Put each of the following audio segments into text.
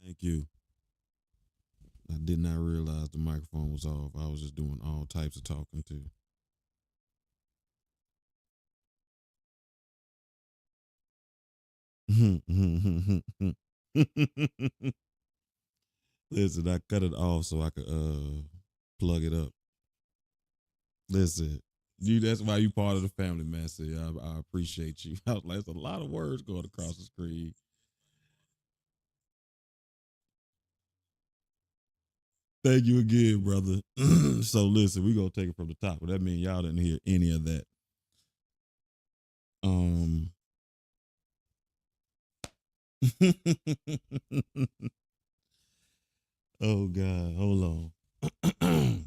Thank you. I did not realize the microphone was off. I was just doing all types of talking too. Listen, I cut it off so I could plug it up. Listen, you that's why you part of the family, man. See, I appreciate you. I was like, there's a lot of words going across the screen. Thank you again, brother. So listen, we gonna take it from the top. But that means y'all didn't hear any of that. Um Oh God, hold on.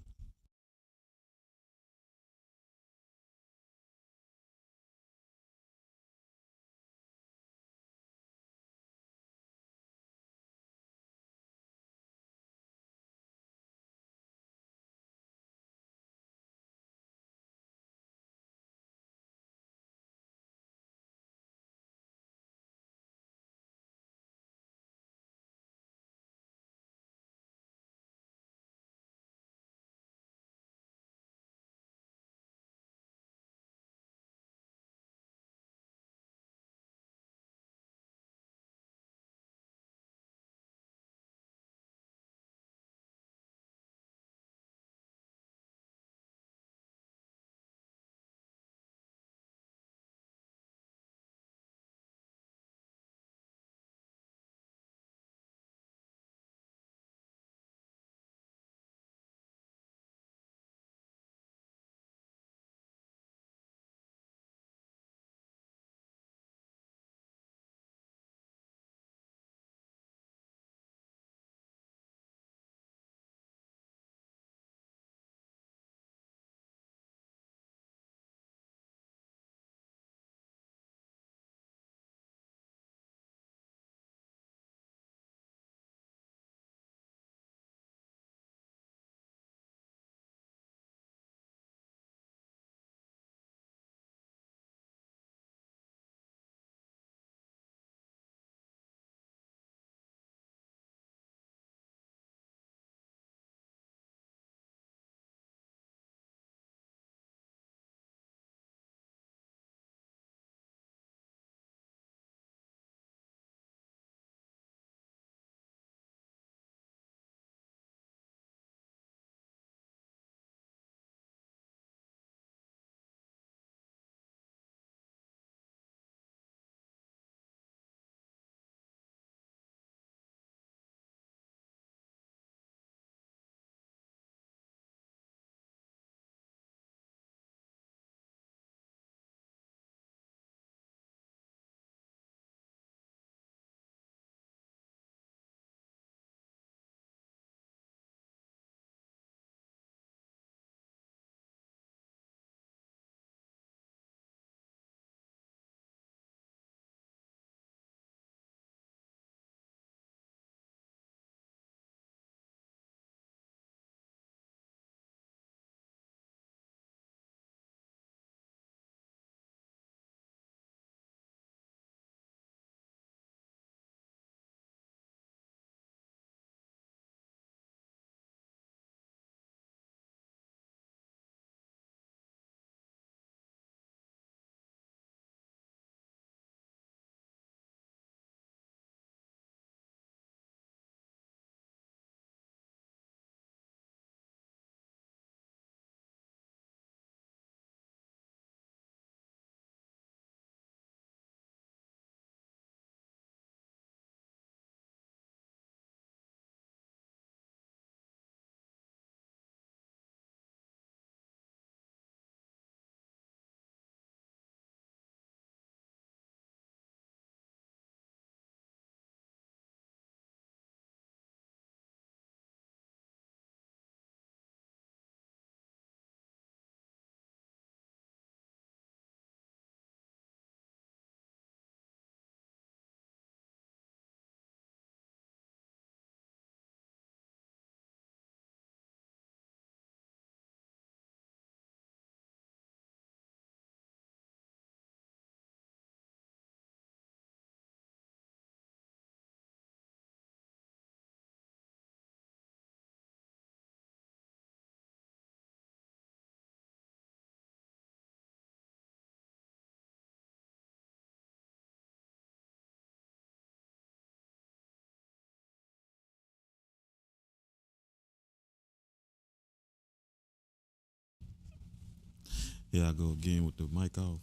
Here I go again with the mic off.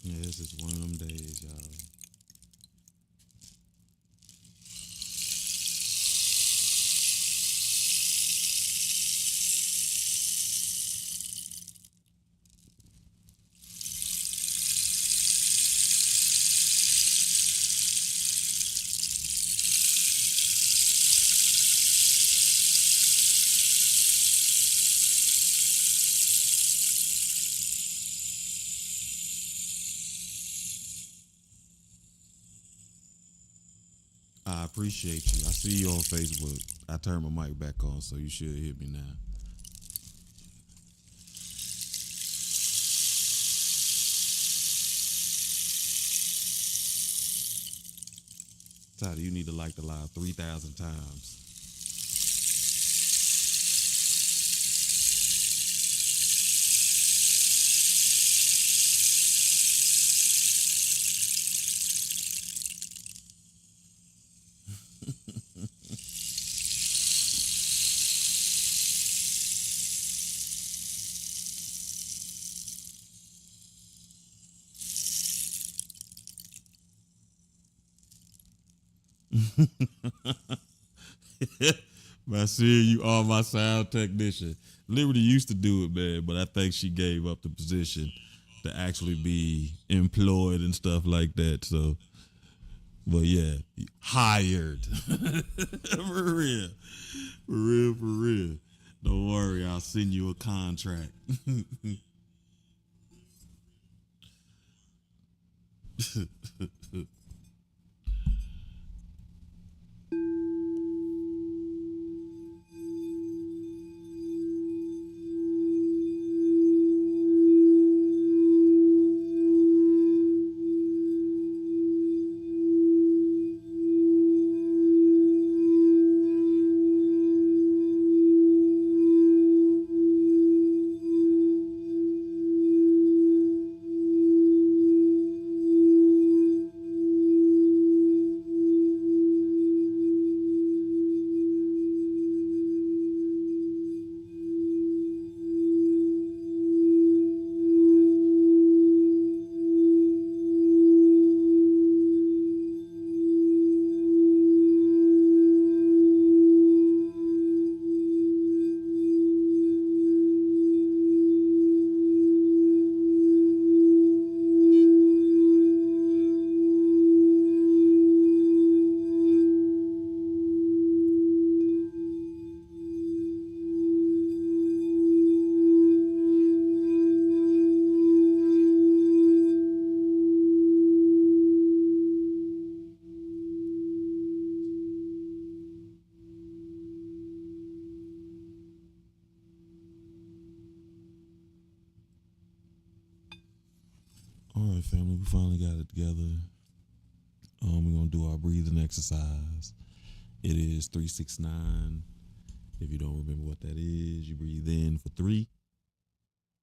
Yeah, this is one of them days, y'all. I appreciate you. I see you on Facebook. I turned my mic back on, so you should hear me now. Tyler, you need to like the live 3,000 times. I see you are my sound technician. Liberty used to do it, man, but I think she gave up the position to actually be employed and stuff like that. So, but yeah, hired. For real. For real, for real. Don't worry, I'll send you a contract. All right, family, we finally got it together. We're gonna do our breathing exercise. It is 369. If you don't remember what that is, you breathe in for three.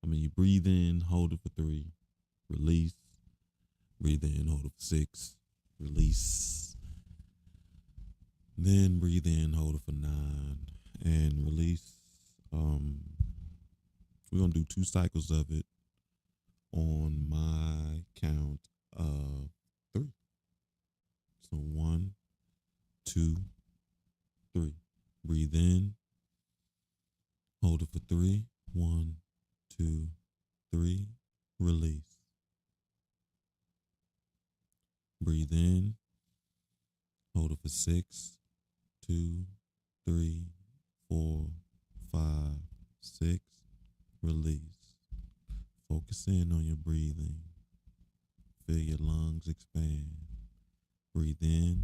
You breathe in, hold it for three, release. Breathe in, hold it for six, release. Then breathe in, hold it for nine, and release. We're gonna do 2 cycles of it on my count of three. So 1, 2, 3. Breathe in, hold it for three. 1, 2, 3. Release. Breathe in, hold it for 6, 2, 3, 4, 5, 6. Release. Focus in on your breathing. Feel your lungs expand. Breathe in.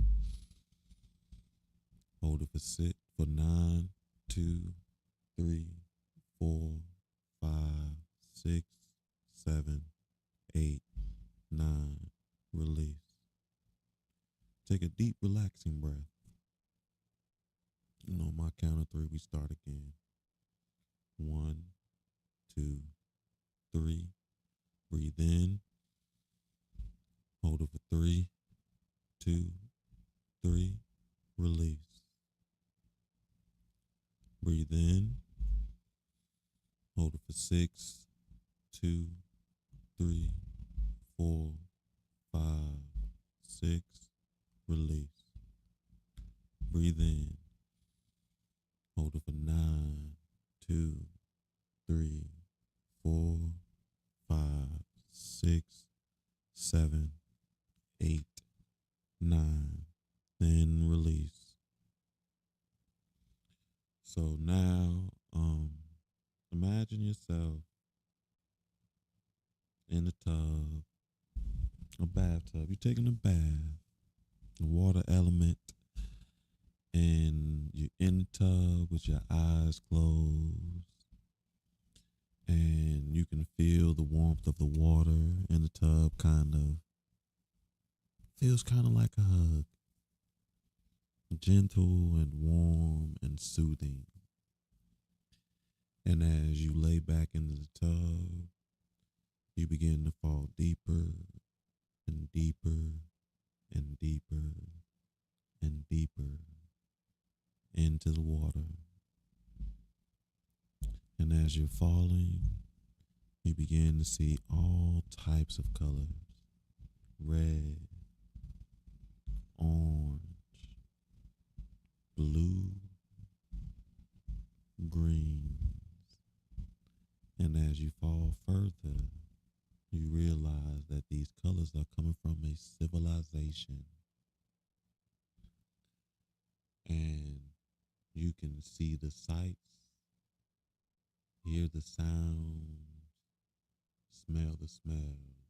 Hold it for 9, 2, 3, 4, 5, 6, 7, 8, 9. Release. Take a deep, relaxing breath. And on my count of 3, we start again. 1, 2, 3. Breathe in. Hold it for 3, 2, 3. Release. Breathe in. Hold it for 6, 2, 3, 4, 5, 6. Release. Breathe in. Hold it for 9, 2, 3, 4, 5, 6, 7, 8, 9. Then release. So now, imagine yourself in a tub, a bathtub. You're taking a bath, a water element, and you're in the tub with your eyes closed, and you can feel the warmth of the water in the tub. Feels kind of like a hug, gentle and warm and soothing. And as you lay back into the tub, you begin to fall deeper and deeper and deeper and deeper into the water. And as you're falling, you begin to see all types of colors: red, orange, blue, green. And as you fall further, you realize that these colors are coming from a civilization. And you can see the sights, hear the sounds, smell the smells.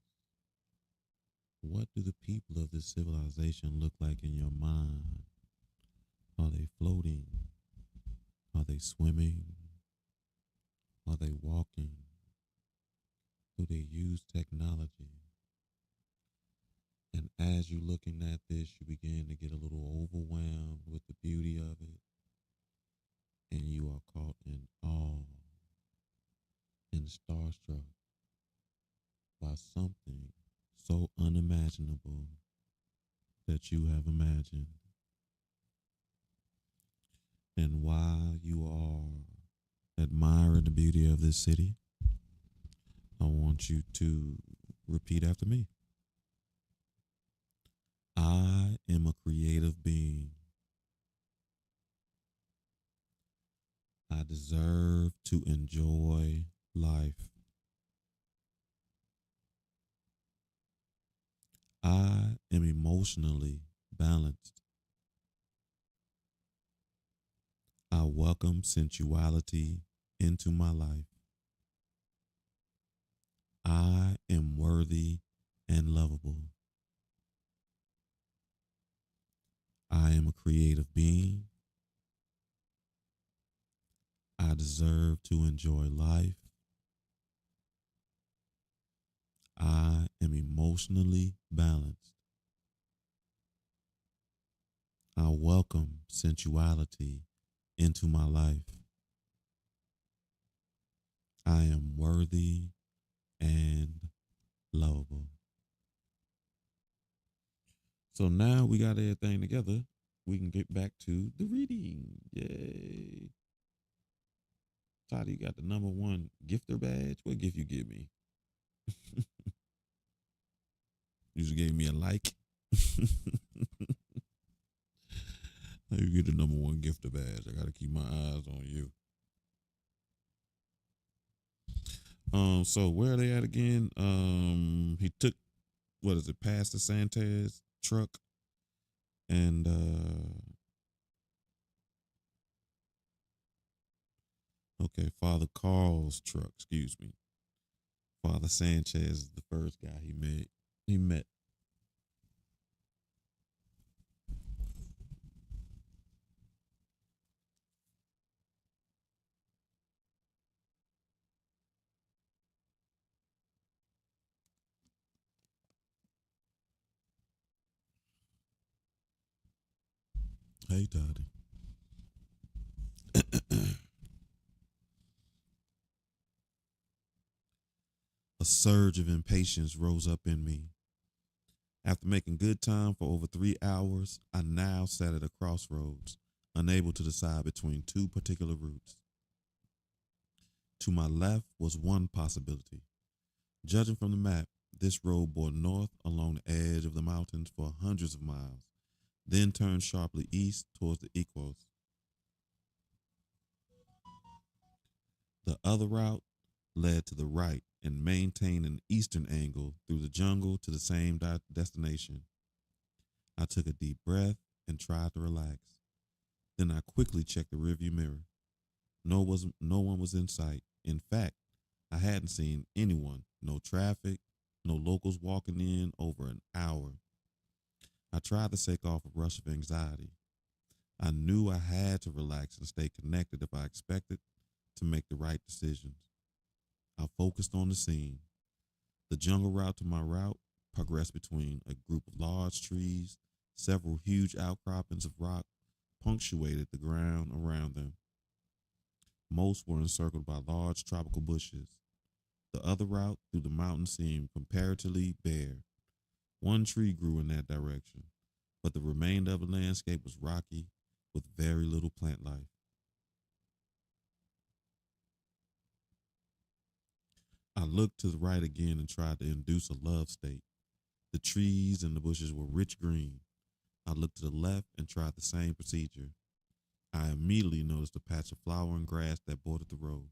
What do the people of this civilization look like in your mind? Are they floating? Are they swimming? Are they walking? Do they use technology? And as you're looking at this, you begin to get a little overwhelmed with the beauty of it. And you are caught in awe and starstruck by something so unimaginable that you have imagined. And while you are admiring the beauty of this city, I want you to repeat after me. I am a creative being. I deserve to enjoy life. I am emotionally balanced. I welcome sensuality into my life. I am worthy and lovable. I am a creative being. I deserve to enjoy life. I am emotionally balanced. I welcome sensuality into my life. I am worthy and lovable. So now we got everything together. We can get back to the reading. Yay. Todd, you got the #1 gifter badge. What gift you give me? You just gave me a like. You get the #1 gifter badge. I gotta keep my eyes on you. So where are they at again? He took, what is it, Pastor Santa's truck, and okay, Father Carl's truck, excuse me. Father Sanchez is the first guy he met. Hey, Toddy. A surge of impatience rose up in me. After making good time for over 3 hours, I now sat at a crossroads, unable to decide between two particular routes. To my left was one possibility. Judging from the map, this road bore north along the edge of the mountains for hundreds of miles, then turned sharply east towards the Equos. The other route led to the right and maintained an eastern angle through the jungle to the same destination. I took a deep breath and tried to relax. Then I quickly checked the rearview mirror. No one was in sight. In fact, I hadn't seen anyone, no traffic, no locals walking in over an hour. I tried to shake off a rush of anxiety. I knew I had to relax and stay connected if I expected to make the right decisions. I focused on the scene. The jungle route to my route progressed between a group of large trees. Several huge outcroppings of rock punctuated the ground around them. Most were encircled by large tropical bushes. The other route through the mountain seemed comparatively bare. One tree grew in that direction, but the remainder of the landscape was rocky with very little plant life. I looked to the right again and tried to induce a love state. The trees and the bushes were rich green. I looked to the left and tried the same procedure. I immediately noticed a patch of flowering grass that bordered the road.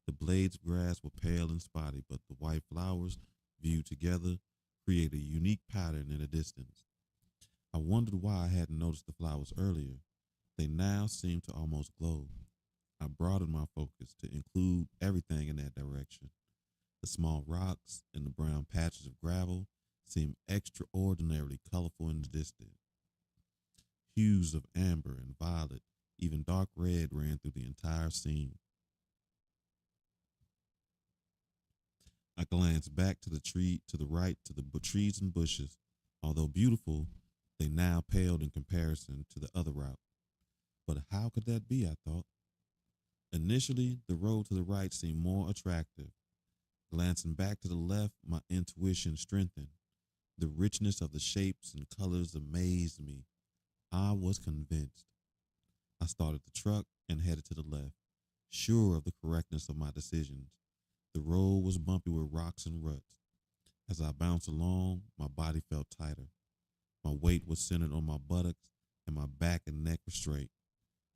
The blades of grass were pale and spotty, but the white flowers, viewed together, created a unique pattern in the distance. I wondered why I hadn't noticed the flowers earlier. They now seemed to almost glow. I broadened my focus to include everything in that direction. The small rocks and the brown patches of gravel seemed extraordinarily colorful in the distance. Hues of amber and violet, even dark red, ran through the entire scene. I glanced back to the tree to the right to the trees and bushes. Although beautiful, they now paled in comparison to the other route. But how could that be, I thought? Initially, the road to the right seemed more attractive. Glancing back to the left, my intuition strengthened. The richness of the shapes and colors amazed me. I was convinced. I started the truck and headed to the left, sure of the correctness of my decisions. The road was bumpy with rocks and ruts. As I bounced along, my body felt tighter. My weight was centered on my buttocks, and my back and neck were straight.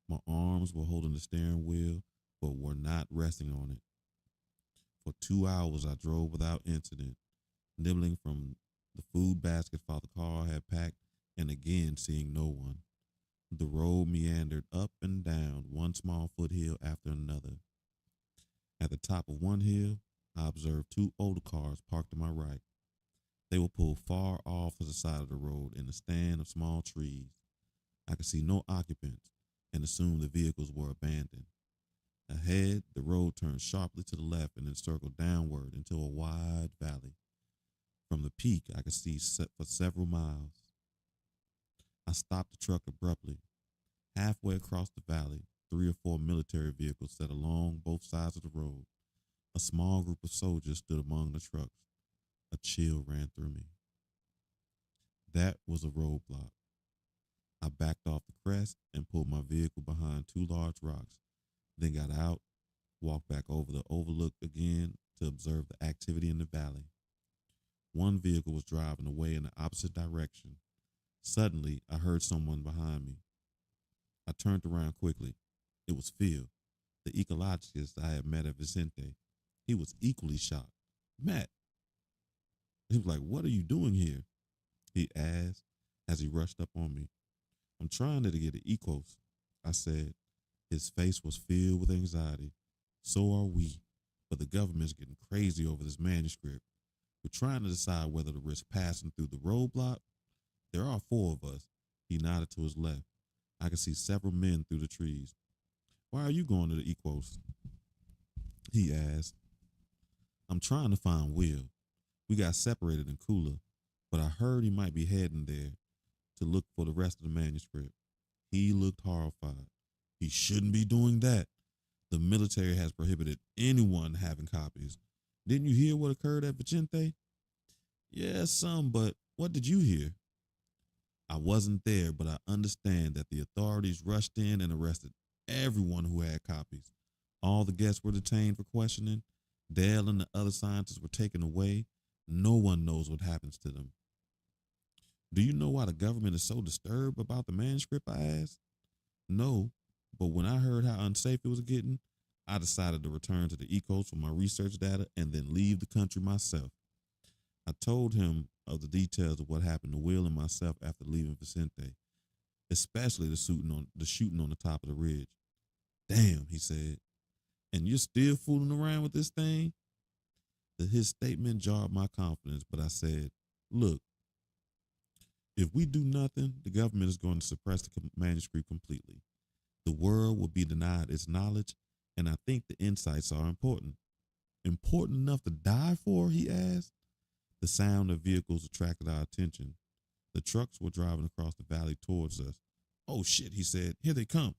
My arms were holding the steering wheel, but were not resting on it. For 2 hours, I drove without incident, nibbling from the food basket Father Carl had packed, and again seeing no one. The road meandered up and down one small foothill after another. At the top of one hill, I observed two older cars parked to my right. They were pulled far off to the side of the road in a stand of small trees. I could see no occupants and assumed the vehicles were abandoned. Ahead, the road turned sharply to the left and then circled downward into a wide valley. From the peak, I could see for several miles. I stopped the truck abruptly. Halfway across the valley, 3 or 4 military vehicles sat along both sides of the road. A small group of soldiers stood among the trucks. A chill ran through me. That was a roadblock. I backed off the crest and pulled my vehicle behind two large rocks, then got out, walked back over the overlook again to observe the activity in the valley. One vehicle was driving away in the opposite direction. Suddenly, I heard someone behind me. I turned around quickly. It was Phil, the ecologist I had met at Vicente. He was equally shocked. Matt, he was like, "What are you doing here?" he asked as he rushed up on me. "I'm trying to get an Ecos," I said. His face was filled with anxiety. "So are we, but the government's getting crazy over this manuscript. We're trying to decide whether to risk passing through the roadblock. There are 4 of us." He nodded to his left. I could see several men through the trees. "Why are you going to the Equos?" he asked. "I'm trying to find Will. We got separated in Kula, but I heard he might be heading there to look for the rest of the manuscript. He looked horrified. He shouldn't be doing that. The military has prohibited anyone having copies. Didn't you hear what occurred at Vicente? Yeah, some, but what did you hear? I wasn't there, but I understand that the authorities rushed in and arrested everyone who had copies. All the guests were detained for questioning. Dale and the other scientists were taken away. No one knows what happens to them. Do you know why the government is so disturbed about the manuscript? I asked. No, but when I heard how unsafe it was getting, I decided to return to the Ecos for my research data and then leave the country myself. I told him of the details of what happened to Will and myself after leaving Vicente, especially the shooting on the top of the ridge. Damn, he said. And you're still fooling around with this thing? His statement jarred my confidence, but I said, look, if we do nothing, the government is going to suppress the manuscript completely. The world will be denied its knowledge, and I think the insights are important. Important enough to die for? He asked. The sound of vehicles attracted our attention. The trucks were driving across the valley towards us. Oh shit, he said. Here they come.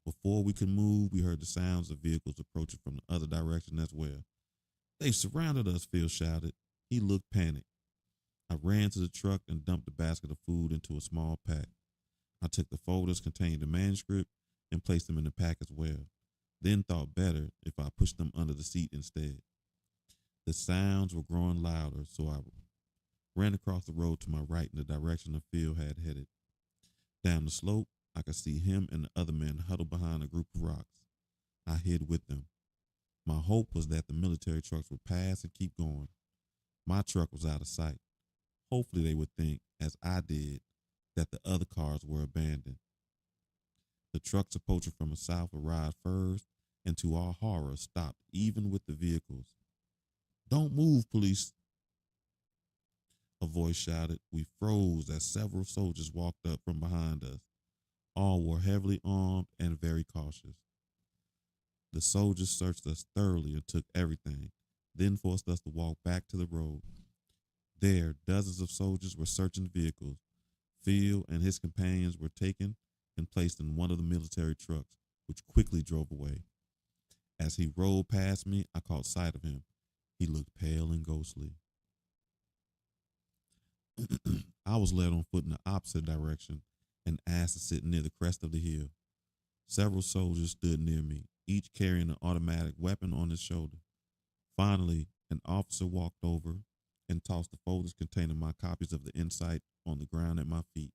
Before we could move, we heard the sounds of vehicles approaching from the other direction as well. They've surrounded us, Phil shouted. He looked panicked. I ran to the truck and dumped the basket of food into a small pack. I took the folders containing the manuscript and placed them in the pack as well. Then thought better if I pushed them under the seat instead. The sounds were growing louder, so I ran across the road to my right in the direction the Phil had headed. Down the slope, I could see him and the other men huddled behind a group of rocks. I hid with them. My hope was that the military trucks would pass and keep going. My truck was out of sight. Hopefully they would think, as I did, that the other cars were abandoned. The trucks approaching from the south arrived first, and to our horror, stopped even with the vehicles. Don't move, police, a voice shouted. We froze as several soldiers walked up from behind us. All were heavily armed and very cautious. The soldiers searched us thoroughly and took everything, then forced us to walk back to the road. There, dozens of soldiers were searching vehicles. Phil and his companions were taken and placed in one of the military trucks, which quickly drove away. As he rolled past me, I caught sight of him. He looked pale and ghostly. I was led on foot in the opposite direction and asked to sit near the crest of the hill. Several soldiers stood near me, each carrying an automatic weapon on his shoulder. Finally, an officer walked over and tossed the folders containing my copies of the Insight on the ground at my feet.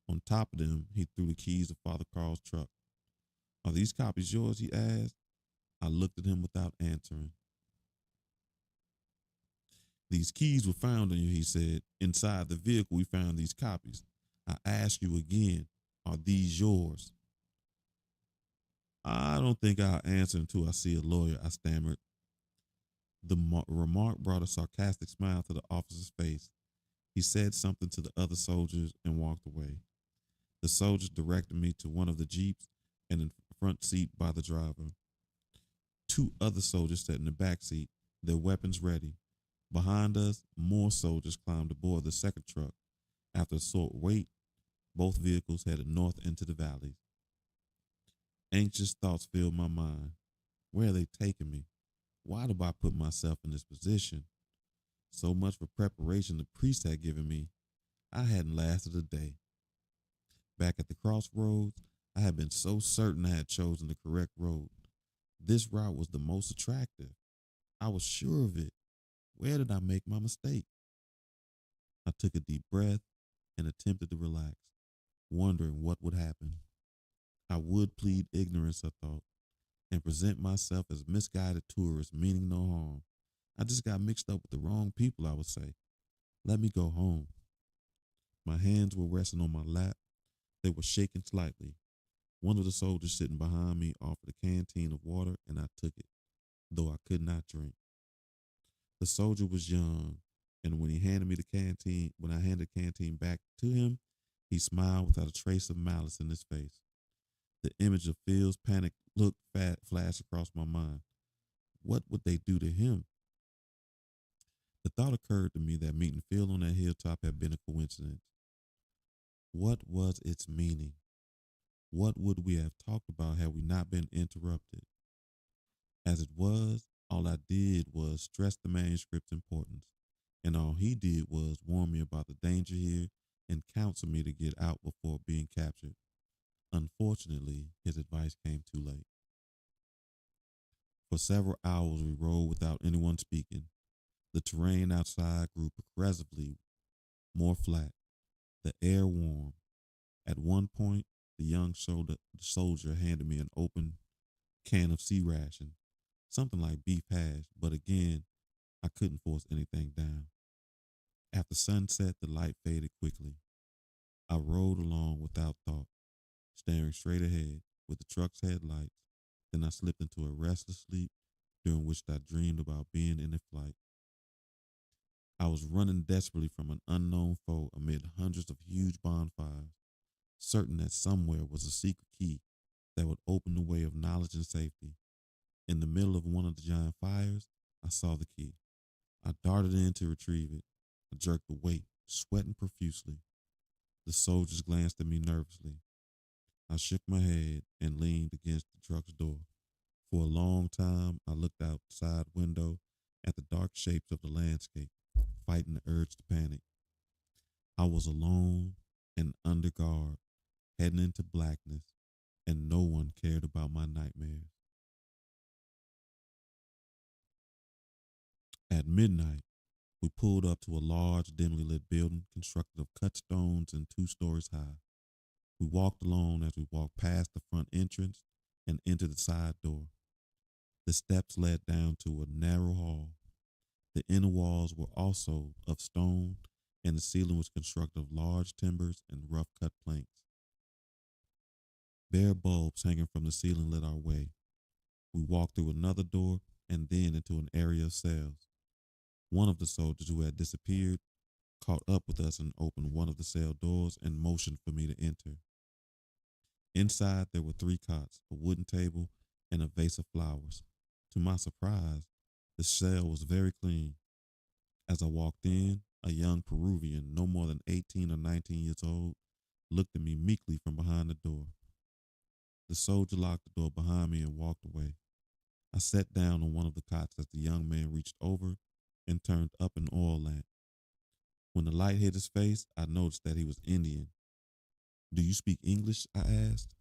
On top of them, he threw the keys of Father Carl's truck. Are these copies yours? He asked. I looked at him without answering. These keys were found on you, he said. Inside the vehicle, we found these copies. I ask you again, are these yours? I don't think I'll answer until I see a lawyer, I stammered. The remark brought a sarcastic smile to the officer's face. He said something to the other soldiers and walked away. The soldiers directed me to one of the jeeps and in the front seat by the driver. Two other soldiers sat in the back seat, their weapons ready. Behind us, more soldiers climbed aboard the second truck. After a short wait, both vehicles headed north into the valleys. Anxious thoughts filled my mind. Where are they taking me? Why do I put myself in this position? So much for preparation the priest had given me. I hadn't lasted a day. Back at the crossroads, I had been so certain I had chosen the correct road. This route was the most attractive. I was sure of it. Where did I make my mistake? I took a deep breath and attempted to relax, wondering what would happen. I would plead ignorance, I thought, and present myself as a misguided tourist, meaning no harm. I just got mixed up with the wrong people, I would say. Let me go home. My hands were resting on my lap. They were shaking slightly. One of the soldiers sitting behind me offered a canteen of water, and I took it, though I could not drink. The soldier was young, and when I handed the canteen back to him, he smiled without a trace of malice in his face. The image of Phil's panicked look flashed across my mind. What would they do to him? The thought occurred to me that meeting Phil on that hilltop had been a coincidence. What was its meaning? What would we have talked about had we not been interrupted? As it was, all I did was stress the manuscript's importance, and all he did was warn me about the danger here and counsel me to get out before being captured. Unfortunately, his advice came too late. For several hours, we rode without anyone speaking. The terrain outside grew progressively more flat, the air warm. At one point, the young soldier handed me an open can of sea ration, something like beef hash, but again, I couldn't force anything down. After sunset, the light faded quickly. I rode along without thought, staring straight ahead with the truck's headlights. Then I slipped into a restless sleep during which I dreamed about being in a flight. I was running desperately from an unknown foe amid hundreds of huge bonfires, certain that somewhere was a secret key that would open the way of knowledge and safety. In the middle of one of the giant fires, I saw the key. I darted in to retrieve it. I jerked awake, sweating profusely. The soldiers glanced at me nervously. I shook my head and leaned against the truck's door. For a long time, I looked outside window at the dark shapes of the landscape, fighting the urge to panic. I was alone and under guard, heading into blackness, and no one cared about my nightmares. At midnight, we pulled up to a large, dimly lit building constructed of cut stones and 2 stories high. We walked along as we walked past the front entrance and into the side door. The steps led down to a narrow hall. The inner walls were also of stone, and the ceiling was constructed of large timbers and rough cut planks. Bare bulbs hanging from the ceiling lit our way. We walked through another door and then into an area of cells. One of the soldiers who had disappeared caught up with us and opened one of the cell doors and motioned for me to enter. Inside, there were 3 cots, a wooden table, and a vase of flowers. To my surprise, the cell was very clean. As I walked in, a young Peruvian, no more than 18 or 19 years old, looked at me meekly from behind the door. The soldier locked the door behind me and walked away. I sat down on one of the cots as the young man reached over and turned up an oil lamp. When the light hit his face, I noticed that he was Indian. "Do you speak English?" I asked.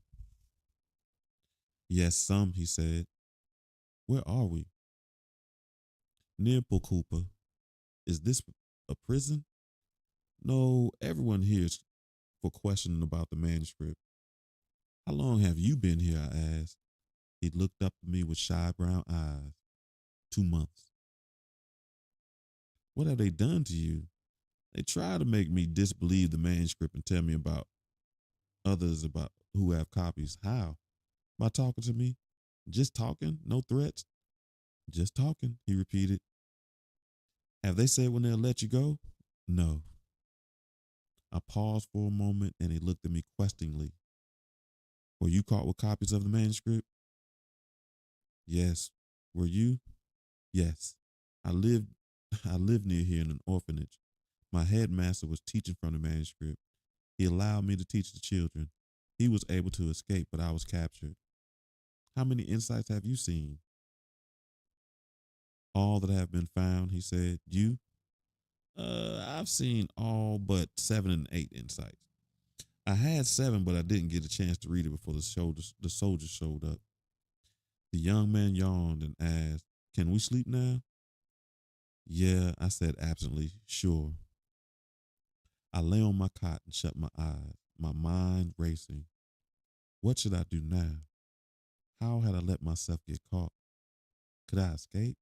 "Yes, some," he said. "Where are we?" "Near Pokupa." "Is this a prison?" "No, everyone here is for questioning about the manuscript." "How long have you been here?" I asked. He looked up at me with shy brown eyes. "2 months." "What have they done to you?" "They try to make me disbelieve the manuscript and tell me about others about who have copies." "How?" "By talking to me." "Just talking? No threats?" "Just talking," he repeated. "Have they said when they'll let you go?" "No." I paused for a moment and he looked at me questioningly. "Were you caught with copies of the manuscript?" "Yes." "Were you?" "Yes. I lived I lived near here in an orphanage. My headmaster was teaching from the manuscript. He allowed me to teach the children. He was able to escape, but I was captured." "How many insights have you seen?" "All that have been found," he said. "You?" I've seen all but 7 and 8 insights. I had 7, but I didn't get a chance to read it before the soldiers showed up." The young man yawned and asked, "Can we sleep now?" "Yeah," I said absently. "Sure." I lay on my cot and shut my eyes, my mind racing. What should I do now? How had I let myself get caught? Could I escape?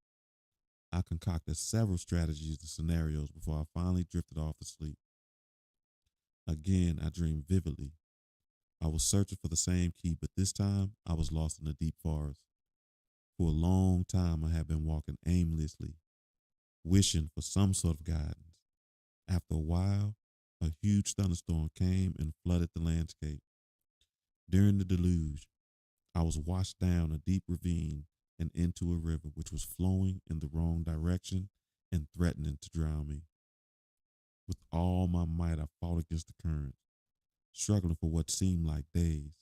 I concocted several strategies and scenarios before I finally drifted off to sleep. Again, I dreamed vividly. I was searching for the same key, but this time I was lost in a deep forest. For a long time, I had been walking aimlessly, wishing for some sort of guidance. After a while, a huge thunderstorm came and flooded the landscape. During the deluge, I was washed down a deep ravine and into a river which was flowing in the wrong direction and threatening to drown me. With all my might, I fought against the current, struggling for what seemed like days.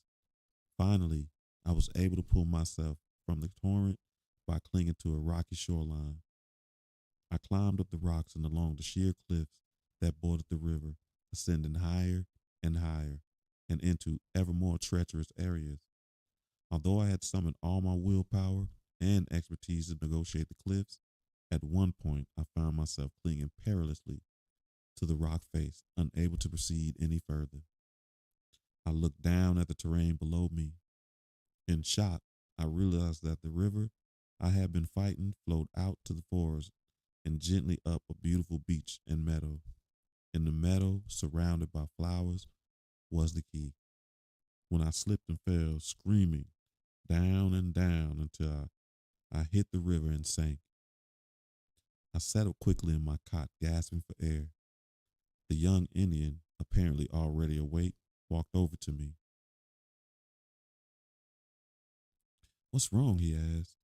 Finally, I was able to pull myself from the torrent by clinging to a rocky shoreline. I climbed up the rocks and along the sheer cliffs that bordered the river, ascending higher and higher and into ever more treacherous areas. Although I had summoned all my willpower and expertise to negotiate the cliffs, at one point I found myself clinging perilously to the rock face, unable to proceed any further. I looked down at the terrain below me. In shock, I realized that the river I had been fighting flowed out to the forest and gently up a beautiful beach and meadow. In the meadow, surrounded by flowers, was the key. When I slipped and fell, screaming, down and down until I hit the river and sank. I settled quickly in my cot, gasping for air. The young Indian, apparently already awake, walked over to me. "What's wrong?" he asked.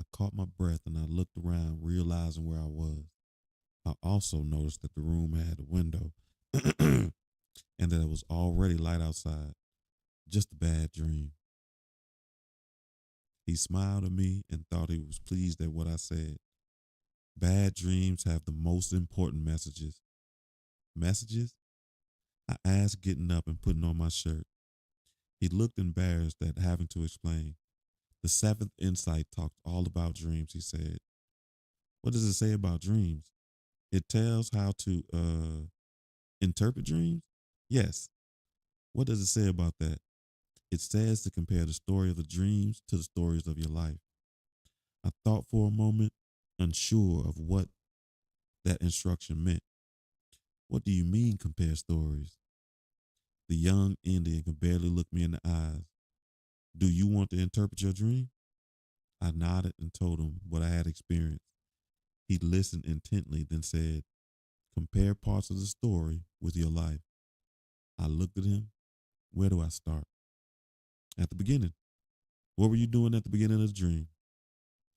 I caught my breath and I looked around, realizing where I was. I also noticed that the room had a window and that it was already light outside. Just a bad dream. He smiled at me and thought he was pleased at what I said. Bad dreams have the most important messages. Messages? I asked, getting up and putting on my shirt. He looked embarrassed at having to explain. The seventh insight talked all about dreams, he said. What does it say about dreams? It tells how to interpret dreams? Yes. What does it say about that? It says to compare the story of the dreams to the stories of your life. I thought for a moment, unsure of what that instruction meant. What do you mean, compare stories? The young Indian could barely look me in the eyes. Do you want to interpret your dream? I nodded and told him what I had experienced. He listened intently, then said, compare parts of the story with your life. I looked at him. Where do I start? At the beginning. What were you doing at the beginning of the dream?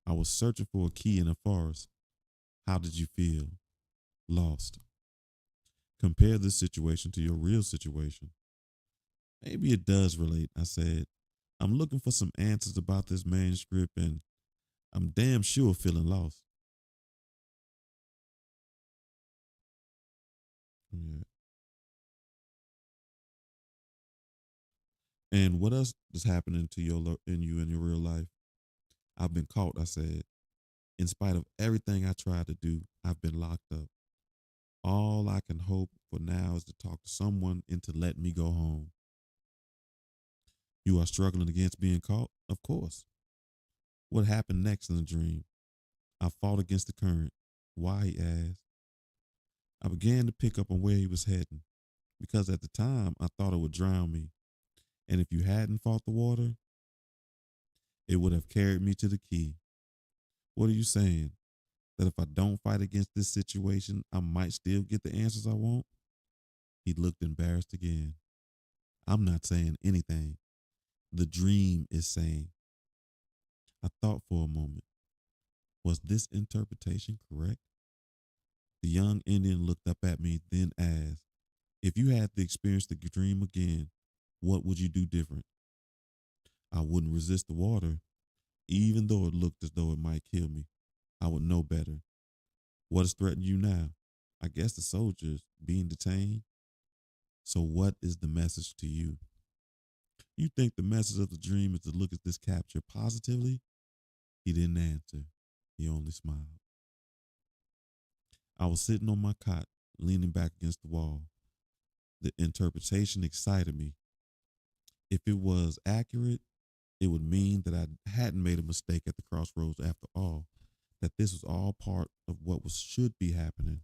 I was searching for a key in a forest. How did you feel? Lost. Compare this situation to your real situation. Maybe it does relate, I said. I'm looking for some answers about this manuscript and I'm damn sure feeling lost. Yeah. And what else is happening to in your real life? I've been caught, I said. In spite of everything I tried to do, I've been locked up. All I can hope for now is to talk to someone into letting me go home. You are struggling against being caught? Of course. What happened next in the dream? I fought against the current. Why? He asked. I began to pick up on where he was heading because at the time I thought it would drown me. And if you hadn't fought the water, it would have carried me to the key. What are you saying? That if I don't fight against this situation, I might still get the answers I want? He looked embarrassed again. I'm not saying anything. The dream is saying. I thought for a moment. Was this interpretation correct? The young Indian looked up at me, then asked, if you had to experience the dream again, what would you do different? I wouldn't resist the water, even though it looked as though it might kill me. I would know better. What is threatening you now? I guess the soldiers being detained. So what is the message to you? You think the message of the dream is to look at this capture positively? He didn't answer. He only smiled. I was sitting on my cot, leaning back against the wall. The interpretation excited me. If it was accurate, it would mean that I hadn't made a mistake at the crossroads after all, that this was all part of what should be happening.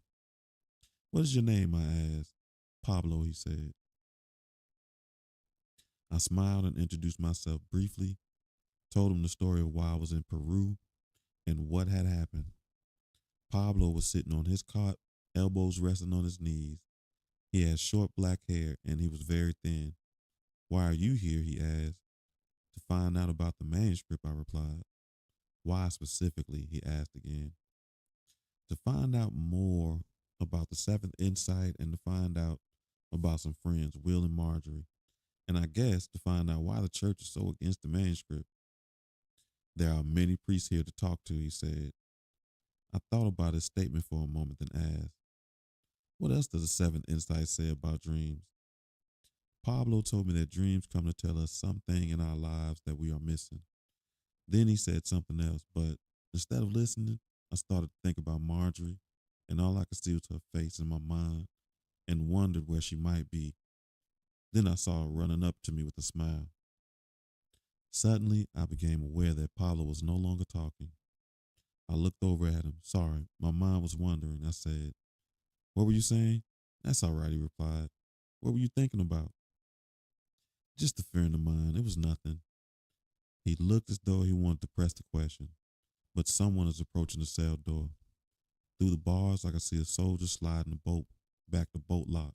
What is your name? I asked. Pablo, he said. I smiled and introduced myself briefly, told him the story of why I was in Peru and what had happened. Pablo was sitting on his cot, elbows resting on his knees. He had short black hair and he was very thin. Why are you here? He asked. To find out about the manuscript, I replied. Why specifically? He asked again. To find out more about the seventh insight and to find out about some friends, Will and Marjorie. And I guess to find out why the church is so against the manuscript. There are many priests here to talk to, he said. I thought about his statement for a moment, then asked, what else does the seventh insight say about dreams? Pablo told me that dreams come to tell us something in our lives that we are missing. Then he said something else, but instead of listening, I started to think about Marjorie, and all I could see was her face in my mind and wondered where she might be. Then I saw her running up to me with a smile. Suddenly, I became aware that Pablo was no longer talking. I looked over at him. Sorry, my mind was wandering. I said, what were you saying? That's all right, he replied. What were you thinking about? Just a fear in the mind. It was nothing. He looked as though he wanted to press the question, but someone is approaching the cell door. Through the bars, I could see a soldier sliding the boat back the boat lock.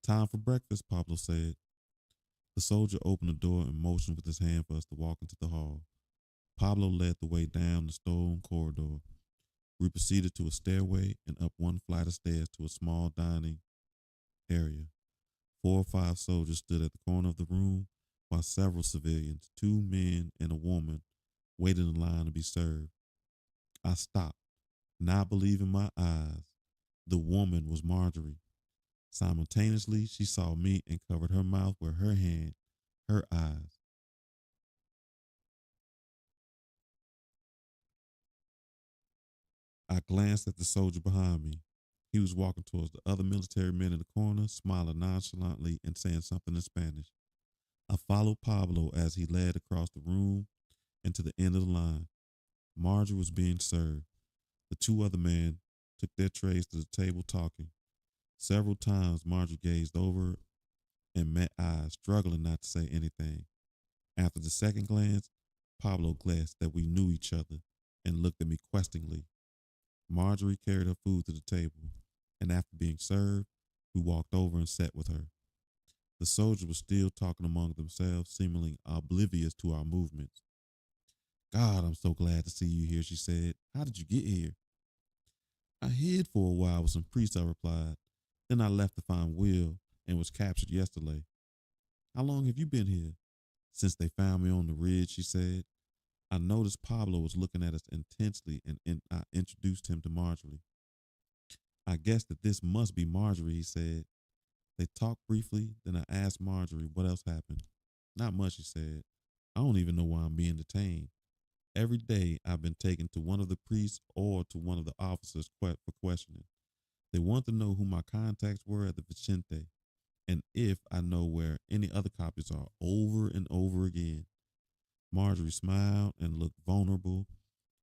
Time for breakfast, Pablo said. The soldier opened the door and motioned with his hand for us to walk into the hall. Pablo led the way down the stone corridor. We proceeded to a stairway and up one flight of stairs to a small dining area. 4 or 5 soldiers stood at the corner of the room while several civilians, 2 men and a woman, waited in line to be served. I stopped, not believing my eyes. The woman was Marjorie. Simultaneously, she saw me and covered her mouth with her hand, her eyes. I glanced at the soldier behind me. He was walking towards the other military men in the corner, smiling nonchalantly and saying something in Spanish. I followed Pablo as he led across the room and to the end of the line. Marjorie was being served. The 2 other men took their trays to the table talking. Several times Marjorie gazed over and met eyes, struggling not to say anything. After the second glance, Pablo glanced that we knew each other and looked at me questioningly. Marjorie carried her food to the table, and after being served, we walked over and sat with her. The soldiers were still talking among themselves, seemingly oblivious to our movements. God, I'm so glad to see you here, she said. How did you get here? I hid for a while with some priests, I replied. Then I left to find Will and was captured yesterday. How long have you been here? Since they found me on the ridge, she said. I noticed Pablo was looking at us intensely and I introduced him to Marjorie. I guessed that this must be Marjorie, he said. They talked briefly, then I asked Marjorie what else happened. Not much, she said. I don't even know why I'm being detained. Every day I've been taken to one of the priests or to one of the officers for questioning. They want to know who my contacts were at the Vicente and if I know where any other copies are over and over again. Marjorie smiled and looked vulnerable,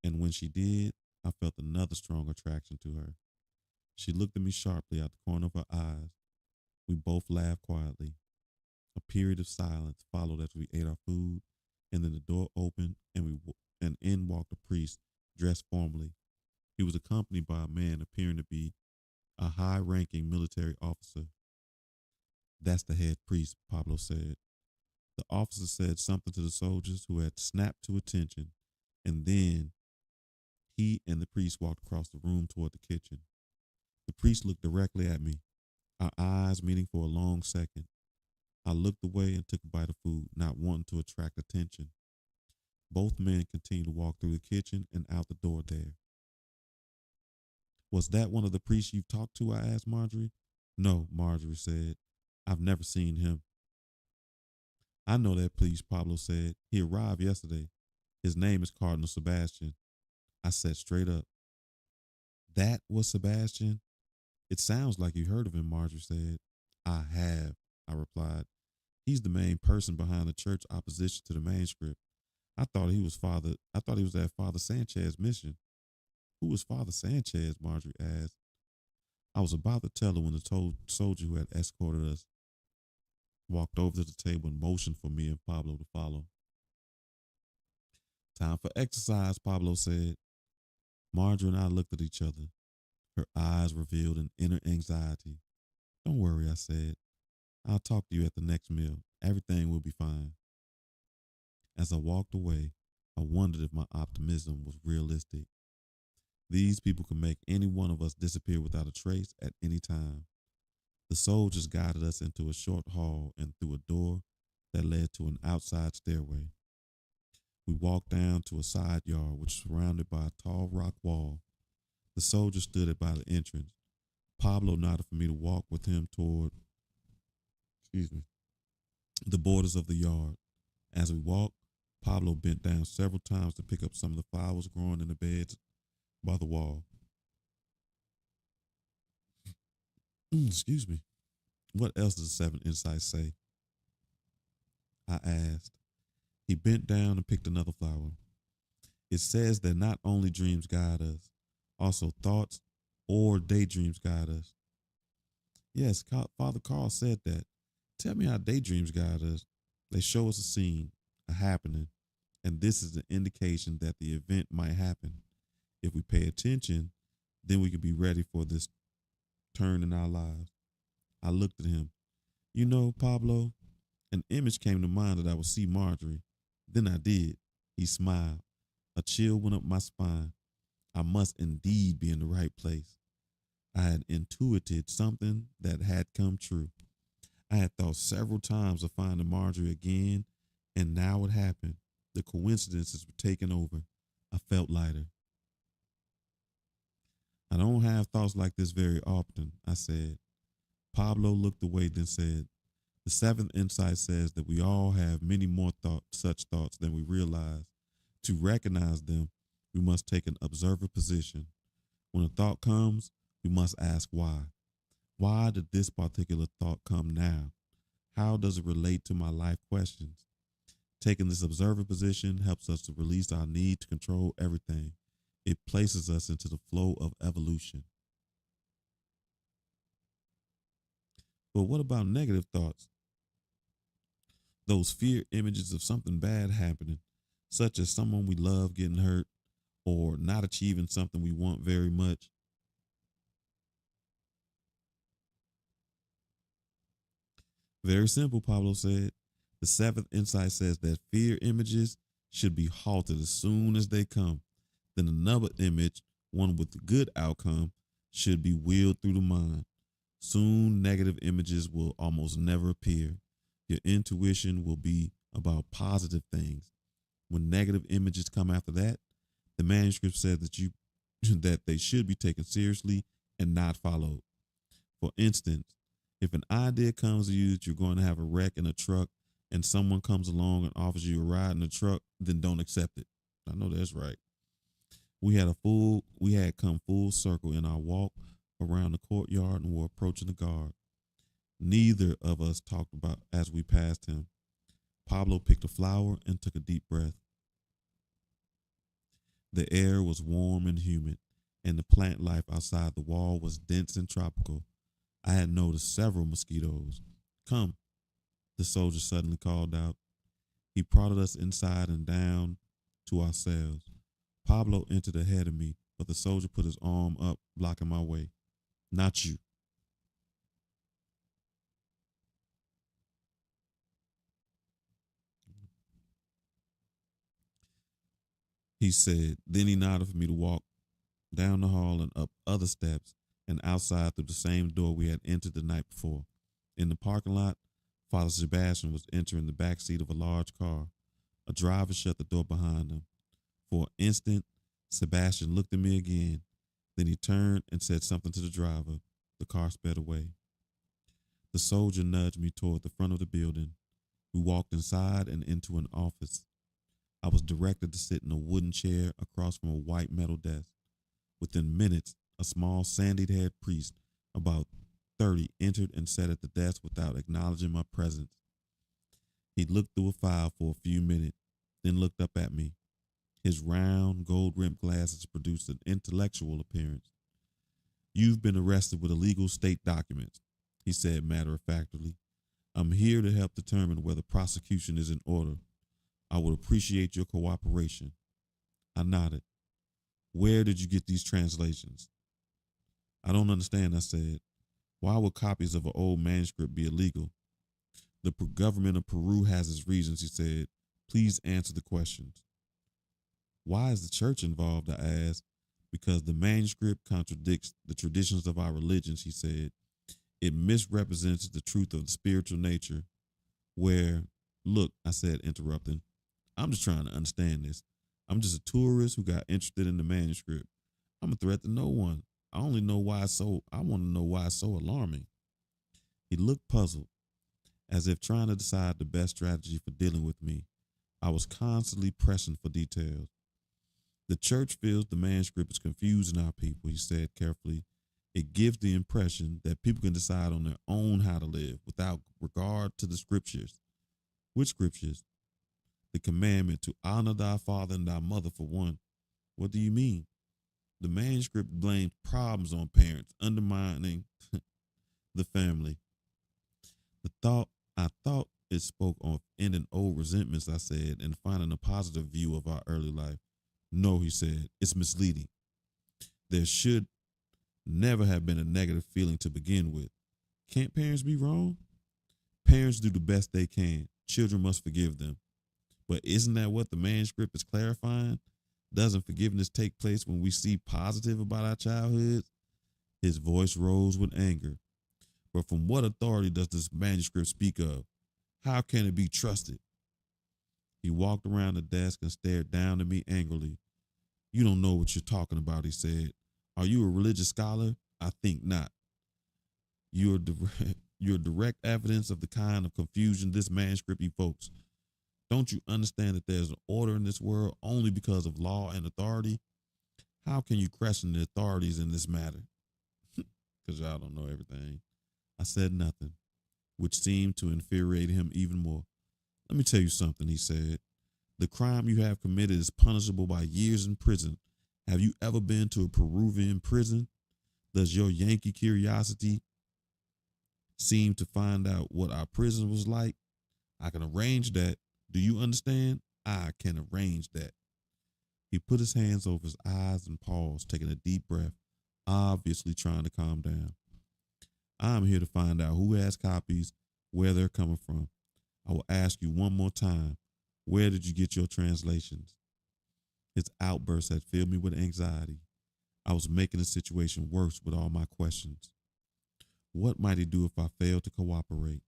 and when she did, I felt another strong attraction to her. She looked at me sharply out the corner of her eyes. We both laughed quietly. A period of silence followed as we ate our food, and then the door opened and in walked a priest dressed formally. He was accompanied by a man appearing to be a high-ranking military officer. That's the head priest, Pablo said. The officer said something to the soldiers who had snapped to attention, and then he and the priest walked across the room toward the kitchen. The priest looked directly at me, our eyes meeting for a long second. I looked away and took a bite of food, not wanting to attract attention. Both men continued to walk through the kitchen and out the door there. Was that one of the priests you've talked to? I asked Marjorie. No, Marjorie said. I've never seen him. I know that priest, Pablo said. He arrived yesterday. His name is Cardinal Sebastian. I sat straight up. That was Sebastian? It sounds like you heard of him, Marjorie said. I have, I replied. He's the main person behind the church opposition to the manuscript. I thought he was at Father Sanchez's mission. Who was Father Sanchez? Marjorie asked. I was about to tell her when the soldier who had escorted us walked over to the table and motioned for me and Pablo to follow. Time for exercise, Pablo said. Marjorie and I looked at each other. Her eyes revealed an inner anxiety. Don't worry, I said. I'll talk to you at the next meal. Everything will be fine. As I walked away, I wondered if my optimism was realistic. These people could make any one of us disappear without a trace at any time. The soldiers guided us into a short hall and through a door that led to an outside stairway. We walked down to a side yard which was surrounded by a tall rock wall. The soldier stood by the entrance. Pablo nodded for me to walk with him toward, excuse me, the borders of the yard. As we walked, Pablo bent down several times to pick up some of the flowers growing in the beds by the wall. Excuse me. What else does the seven insights say? I asked. He bent down and picked another flower. It says that not only dreams guide us, also thoughts or daydreams guide us. Yes, Father Carl said that. Tell me how daydreams guide us. They show us a scene, a happening, and this is an indication that the event might happen. If we pay attention, then we can be ready for this turn in our lives. I looked at him. You know, Pablo, an image came to mind that I would see Marjorie. Then I did. He smiled. A chill went up my spine. I must indeed be in the right place. I had intuited something that had come true. I had thought several times of finding Marjorie again, and now it happened. The coincidences were taking over. I felt lighter. I don't have thoughts like this very often, I said. Pablo looked away, then said, the seventh insight says that we all have many more such thoughts than we realize. To recognize them, we must take an observer position. When a thought comes, we must ask why. Why did this particular thought come now? How does it relate to my life questions? Taking this observer position helps us to release our need to control everything. It places us into the flow of evolution. But what about negative thoughts? Those fear images of something bad happening, such as someone we love getting hurt or not achieving something we want very much. Very simple, Pablo said. The seventh insight says that fear images should be halted as soon as they come. Then another image, one with the good outcome, should be wheeled through the mind. Soon, negative images will almost never appear. Your intuition will be about positive things. When negative images come after that, the manuscript says that that they should be taken seriously and not followed. For instance, if an idea comes to you that you're going to have a wreck in a truck and someone comes along and offers you a ride in the truck, then don't accept it. I know that's right. We had come full circle in our walk around the courtyard and were approaching the guard. Neither of us talked about as we passed him. Pablo picked a flower and took a deep breath. The air was warm and humid, and the plant life outside the wall was dense and tropical. I had noticed several mosquitoes. Come, the soldier suddenly called out. He prodded us inside and down to our cells. Pablo entered ahead of me, but the soldier put his arm up, blocking my way. Not you. He said. Then he nodded for me to walk down the hall and up other steps and outside through the same door we had entered the night before. In the parking lot, Father Sebastian was entering the back seat of a large car. A driver shut the door behind him. For an instant, Sebastian looked at me again. Then he turned and said something to the driver. The car sped away. The soldier nudged me toward the front of the building. We walked inside and into an office. I was directed to sit in a wooden chair across from a white metal desk. Within minutes, a small sandy-haired priest, about 30, entered and sat at the desk without acknowledging my presence. He looked through a file for a few minutes, then looked up at me. His round, gold-rimmed glasses produced an intellectual appearance. You've been arrested with illegal state documents, he said matter-of-factly. I'm here to help determine whether prosecution is in order. I would appreciate your cooperation. I nodded. Where did you get these translations? I don't understand, I said. Why would copies of an old manuscript be illegal? The government of Peru has its reasons, he said. Please answer the questions. Why is the church involved, I asked. Because the manuscript contradicts the traditions of our religions, he said. It misrepresents the truth of the spiritual nature. Where, look, I said, interrupting, I'm just trying to understand this. I'm just a tourist who got interested in the manuscript. I'm a threat to no one. I only know why it's so, I want to know why it's so alarming. He looked puzzled, as if trying to decide the best strategy for dealing with me. I was constantly pressing for details. The church feels the manuscript is confusing our people, he said carefully. It gives the impression that people can decide on their own how to live without regard to the scriptures. Which scriptures? The commandment to honor thy father and thy mother, for one. What do you mean? The manuscript blames problems on parents, undermining the family. I thought it spoke of ending old resentments, I said, and finding a positive view of our early life. No, he said, it's misleading. There should never have been a negative feeling to begin with. Can't parents be wrong? Parents do the best they can. Children must forgive them. But isn't that what the manuscript is clarifying? Doesn't forgiveness take place when we see positive about our childhoods? His voice rose with anger. But from what authority does this manuscript speak of? How can it be trusted? He walked around the desk and stared down at me angrily. You don't know what you're talking about, he said. Are you a religious scholar? I think not. You're direct evidence of the kind of confusion this manuscript evokes. Don't you understand that there's an order in this world only because of law and authority? How can you question the authorities in this matter? Because y'all don't know everything. I said nothing, which seemed to infuriate him even more. Let me tell you something, he said. The crime you have committed is punishable by years in prison. Have you ever been to a Peruvian prison? Does your Yankee curiosity seem to find out what our prison was like? I can arrange that. Do you understand? I can arrange that. He put his hands over his eyes and paused, taking a deep breath, obviously trying to calm down. I'm here to find out who has copies, where they're coming from. I will ask you one more time. Where did you get your translations? His outburst had filled me with anxiety. I was making the situation worse with all my questions. What might he do if I failed to cooperate?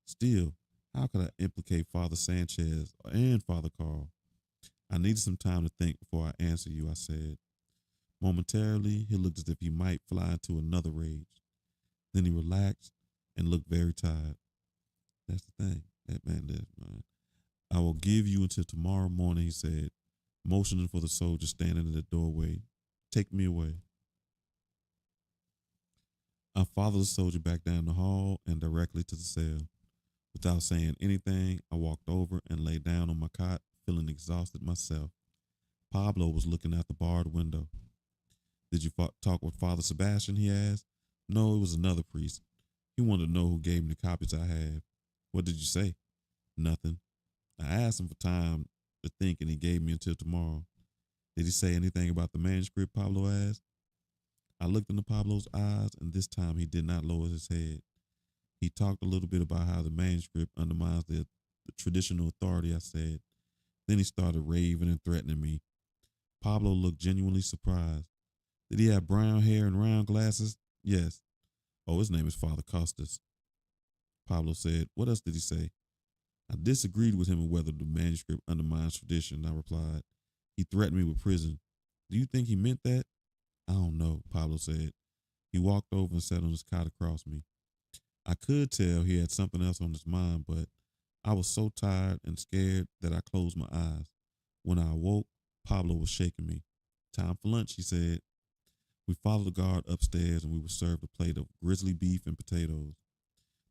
Still, how could I implicate Father Sanchez and Father Carl? I needed some time to think before I answered you, I said. Momentarily, he looked as if he might fly into another rage. Then he relaxed and looked very tired. That's the thing. That man lives, man. I will give you until tomorrow morning, he said, motioning for the soldier standing in the doorway. Take me away. I followed the soldier back down the hall and directly to the cell. Without saying anything, I walked over and lay down on my cot, feeling exhausted myself. Pablo was looking out the barred window. Did you talk with Father Sebastian, he asked. No, it was another priest. He wanted to know who gave me the copies I have. What did you say? Nothing. I asked him for time to think and he gave me until tomorrow. Did he say anything about the manuscript, Pablo asked. I looked into Pablo's eyes and this time he did not lower his head. He talked a little bit about how the manuscript undermines the traditional authority, I said. Then he started raving and threatening me. Pablo looked genuinely surprised. Did he have brown hair and round glasses? Yes. Oh, his name is Father Costas. Pablo said. What else did he say? I disagreed with him on whether the manuscript undermines tradition, I replied. He threatened me with prison. Do you think he meant that? I don't know, Pablo said. He walked over and sat on his cot across me. I could tell he had something else on his mind, but I was so tired and scared that I closed my eyes. When I awoke, Pablo was shaking me. Time for lunch, he said. We followed the guard upstairs and we were served a plate of grizzly beef and potatoes.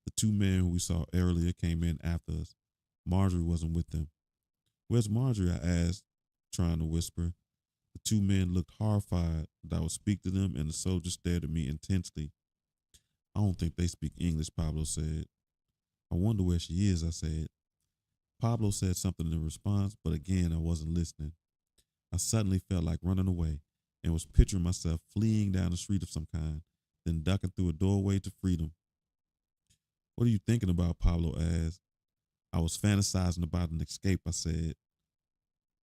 The two men who we saw earlier came in after us. Marjorie wasn't with them. Where's Marjorie? I asked, trying to whisper. The two men looked horrified that I would speak to them, and the soldier stared at me intensely. I don't think they speak English, Pablo said. I wonder where she is, I said. Pablo said something in response, but again, I wasn't listening. I suddenly felt like running away and was picturing myself fleeing down the street of some kind, then ducking through a doorway to freedom. What are you thinking about? Pablo asked. I was fantasizing about an escape, I said.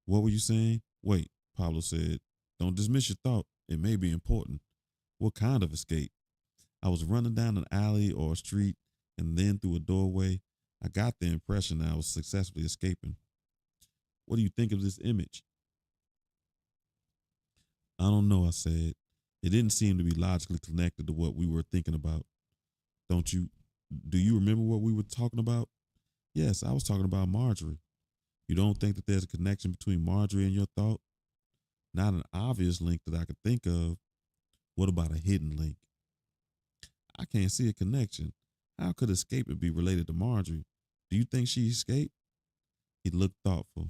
What were you saying? Wait, Pablo said. Don't dismiss your thought. It may be important. What kind of escape? I was running down an alley or a street and then through a doorway. I got the impression that I was successfully escaping. What do you think of this image? I don't know, I said. It didn't seem to be logically connected to what we were thinking about. Don't you? Do you remember what we were talking about? Yes, I was talking about Marjorie. You don't think that there's a connection between Marjorie and your thought? Not an obvious link that I could think of. What about a hidden link? I can't see a connection. How could escaping be related to Marjorie? Do you think she escaped? He looked thoughtful.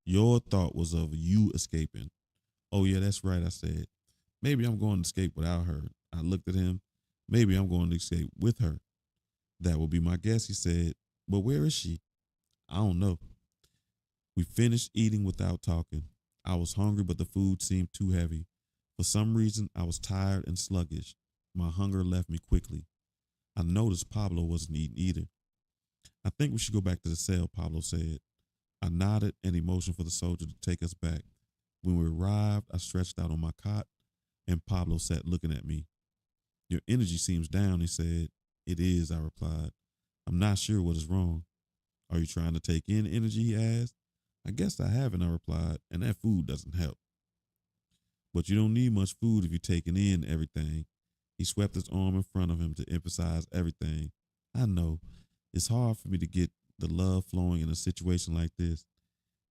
Your thought was of you escaping. Oh, yeah, that's right, I said. Maybe I'm going to escape without her. I looked at him. Maybe I'm going to escape with her. That will be my guess, he said. But where is she? I don't know. We finished eating without talking. I was hungry, but the food seemed too heavy. For some reason, I was tired and sluggish. My hunger left me quickly. I noticed Pablo wasn't eating either. I think we should go back to the cell, Pablo said. I nodded and he motioned for the soldier to take us back. When we arrived, I stretched out on my cot and Pablo sat looking at me. Your energy seems down, he said. It is, I replied. I'm not sure what is wrong. Are you trying to take in energy, he asked. I guess I haven't, I replied, and that food doesn't help. But you don't need much food if you're taking in everything. He swept his arm in front of him to emphasize everything. I know. It's hard for me to get the love flowing in a situation like this.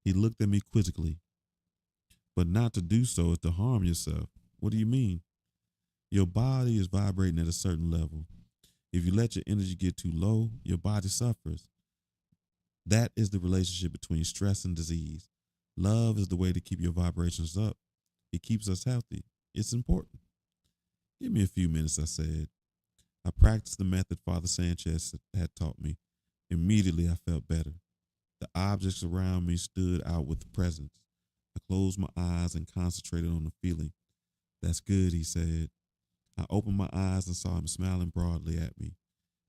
He looked at me quizzically. But not to do so is to harm yourself. What do you mean? Your body is vibrating at a certain level. If you let your energy get too low, your body suffers. That is the relationship between stress and disease. Love is the way to keep your vibrations up. It keeps us healthy. It's important. Give me a few minutes, I said. I practiced the method Father Sanchez had taught me. Immediately, I felt better. The objects around me stood out with presence. I closed my eyes and concentrated on the feeling. That's good, he said. I opened my eyes and saw him smiling broadly at me.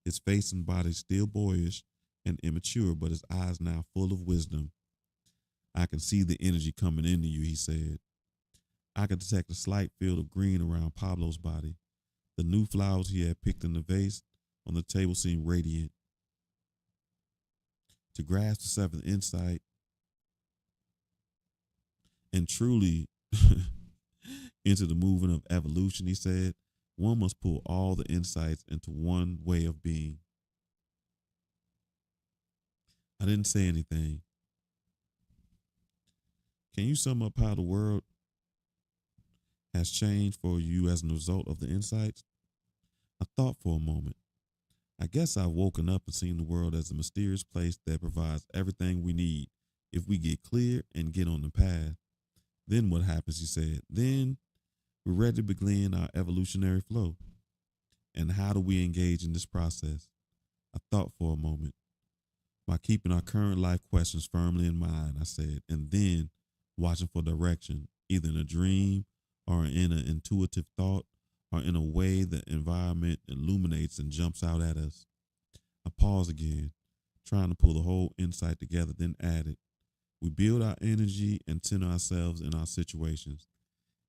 His face and body still boyish and immature, but his eyes now full of wisdom. I can see the energy coming into you, he said. I could detect a slight field of green around Pablo's body. The new flowers he had picked in the vase on the table seemed radiant. To grasp the seventh insight and truly into the movement of evolution, he said, one must pull all the insights into one way of being. I didn't say anything. Can you sum up how the world has changed for you as a result of the insights? I thought for a moment. I guess I've woken up and seen the world as a mysterious place that provides everything we need if we get clear and get on the path. Then what happens, he said? Then we're ready to begin our evolutionary flow. And how do we engage in this process? I thought for a moment. By keeping our current life questions firmly in mind, I said, and then watching for direction, either in a dream or in an intuitive thought or in a way the environment illuminates and jumps out at us. I paused again, trying to pull the whole insight together, then added, we build our energy and center ourselves in our situations,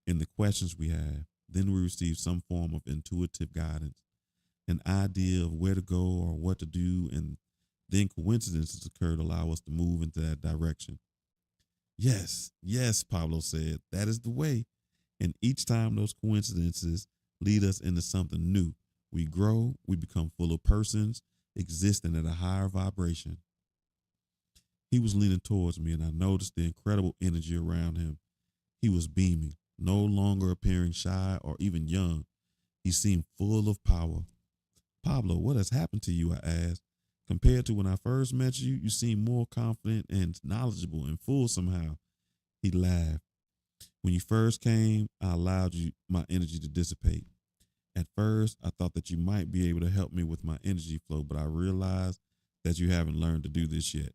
in the questions we have. Then we receive some form of intuitive guidance, an idea of where to go or what to do, and then coincidences occur to allow us to move into that direction. Yes, yes, Pablo said, that is the way. And each time those coincidences lead us into something new, we grow, we become fuller persons, existing at a higher vibration. He was leaning towards me, and I noticed the incredible energy around him. He was beaming, no longer appearing shy or even young. He seemed full of power. Pablo, what has happened to you? I asked. Compared to when I first met you, you seem more confident and knowledgeable and full somehow. He laughed. When you first came, I allowed my energy to dissipate. At first, I thought that you might be able to help me with my energy flow, but I realized that you haven't learned to do this yet.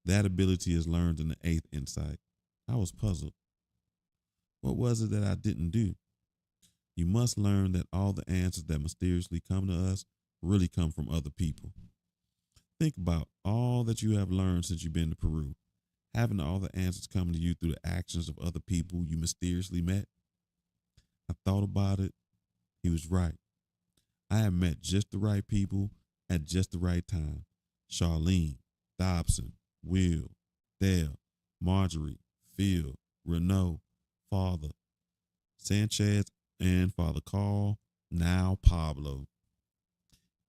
That ability is learned in the eighth insight. I was puzzled. What was it that I didn't do? You must learn that all the answers that mysteriously come to us really come from other people. Think about all that you have learned since you've been to Peru. Having all the answers coming to you through the actions of other people you mysteriously met. I thought about it. He was right. I had met just the right people at just the right time. Charlene, Dobson, Will, Dale, Marjorie, Phil, Renault, Father Sanchez, and Father Carl, now Pablo.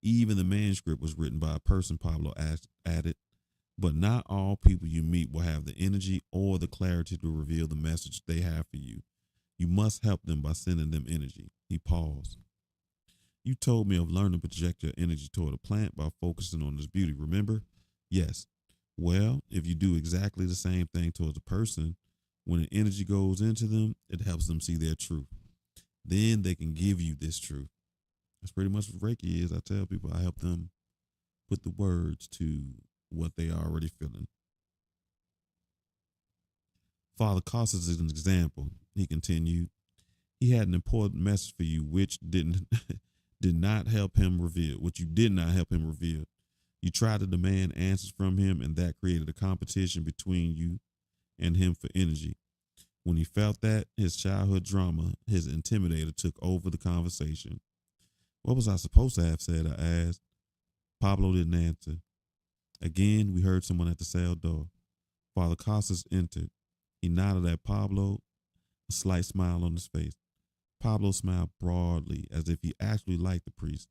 Even the manuscript was written by a person, Pablo added, but not all people you meet will have the energy or the clarity to reveal the message they have for you. You must help them by sending them energy. He paused. You told me of learning to project your energy toward a plant by focusing on its beauty. Remember? Yes. Well, if you do exactly the same thing towards a person, when an energy goes into them, it helps them see their truth. Then they can give you this truth. That's pretty much what Reiki is. I tell people I help them put the words to what they are already feeling. Father Costas is an example. He continued. He had an important message for you, which did not help him reveal. Which you did not help him reveal. You tried to demand answers from him, and that created a competition between you and him for energy. When he felt that, his childhood drama, his intimidator, took over the conversation. What was I supposed to have said? I asked. Pablo didn't answer. Again, we heard someone at the cell door. Father Costas entered. He nodded at Pablo, a slight smile on his face. Pablo smiled broadly, as if he actually liked the priest.